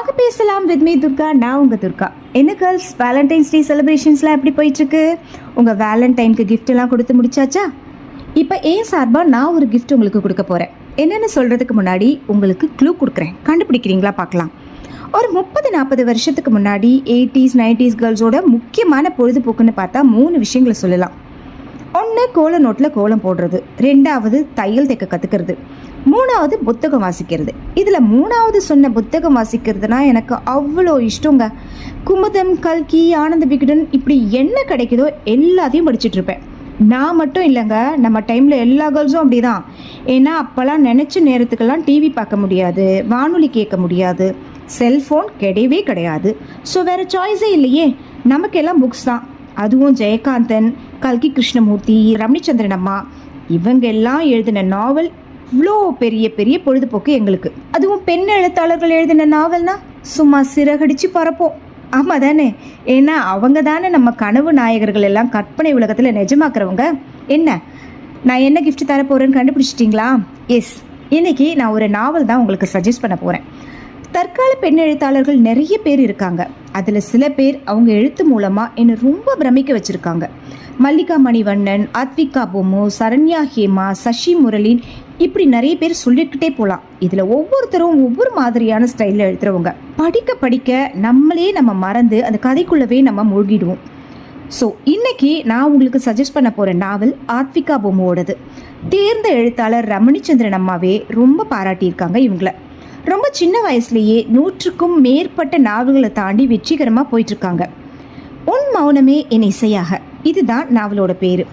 வாங்க பேசலாம் with me Durga. நான் உங்கள் துர்கா. என்ன கேர்ள்ஸ், வேலண்டைன்ஸ் டே செலிப்ரேஷன்ஸ்லாம் எப்படி போயிட்டுருக்கு? உங்கள் வேலண்டைனுக்கு gift எல்லாம் கொடுத்து முடிச்சாச்சா? இப்போ ஏன் சார்பாக நான் ஒரு gift உங்களுக்கு கொடுக்க போகிறேன். என்னென்னு சொல்கிறதுக்கு முன்னாடி உங்களுக்கு க்ளூ கொடுக்குறேன், கண்டுபிடிக்கிறீங்களா பார்க்கலாம். ஒரு 30-40 வருஷத்துக்கு முன்னாடி 80s 90s கேர்ள்ஸோட முக்கியமான பொழுதுபோக்குன்னு பார்த்தா 3 விஷயங்களை சொல்லலாம். ஒன்று கோல நோட்டில் கோலம் போடுறது, 2வது தையல் தைக்க கற்றுக்கிறது, 3வது புத்தகம் வாசிக்கிறது. இதில் 3வது சொன்ன புத்தகம் வாசிக்கிறதுனா எனக்கு அவ்வளோ இஷ்டங்க. குமுதம், கல்கி, ஆனந்த விகடன் இப்படி என்ன கிடைக்குதோ எல்லாத்தையும் படிச்சுட்டு இருப்பேன். நான் மட்டும் இல்லைங்க, நம்ம டைமில் எல்லா கேர்ள்ஸும் அப்படி தான். ஏன்னா அப்போல்லாம் நினச்ச நேரத்துக்கெல்லாம் டிவி பார்க்க முடியாது, வானொலி கேட்க முடியாது, செல்ஃபோன் கிடையவே கிடையாது. ஸோ வேறு சாய்ஸே இல்லையே, நமக்கெல்லாம் புக்ஸ் தான். அதுவும் ஜெயகாந்தன், கல்கி கிருஷ்ணமூர்த்தி, ரமணிச்சந்திரன் அம்மா இவங்க எல்லாம் எழுதின நாவல் இவ்வளோ பெரிய பெரிய பொழுதுபோக்கு எங்களுக்கு. அதுவும் பெண் எழுத்தாளர்கள் எழுதின நாவல்னா சும்மா சிறகடிச்சு பறப்போம். ஆமாம் தானே? ஏன்னா அவங்க தானே நம்ம கனவு நாயகர்கள் எல்லாம் கற்பனை உலகத்தில் நிஜமாக்குறவங்க. என்ன நான் என்ன கிஃப்ட் தர போகிறேன்னு கண்டுபிடிச்சிட்டிங்களா? எஸ், இன்னைக்கு நான் ஒரு நாவல் தான் உங்களுக்கு சஜஸ்ட் பண்ண போகிறேன். தற்கால பெண் எழுத்தாளர்கள் நிறைய பேர் இருக்காங்க. அதில் சில பேர் அவங்க எழுத்து மூலமாக என்னை ரொம்ப பிரமிக்க வச்சுருக்காங்க. மல்லிகா மணிவண்ணன், ஆத்விகா பொம்மு, சரண்யா ஹேமா, சசி முரளின் இப்படி நிறைய பேர் சொல்லிக்கிட்டே போகலாம். இதில் ஒவ்வொருத்தரும் ஒவ்வொரு மாதிரியான ஸ்டைலில் எழுதுறவங்க. படிக்க படிக்க நம்மளே நம்ம மறந்து அந்த கதைக்குள்ளவே நம்ம மூழ்கிடுவோம். ஸோ இன்னைக்கு நான் உங்களுக்கு சஜஸ்ட் பண்ண போகிற நாவல் ஆத்விகா பொம்முவோடது. தேர்ந்த எழுத்தாளர் ரமணிச்சந்திரன் அம்மாவே ரொம்ப பாராட்டியிருக்காங்க இவங்கள. ரொம்ப சின்ன வயசுலேயே 100க்கும் மேற்பட்ட நாவல்களை தாண்டி வெற்றிகரமாக போயிட்டுருக்காங்க. உன் மௌனமே என் இசையாக, இதுதான் நாவலோட பேர்.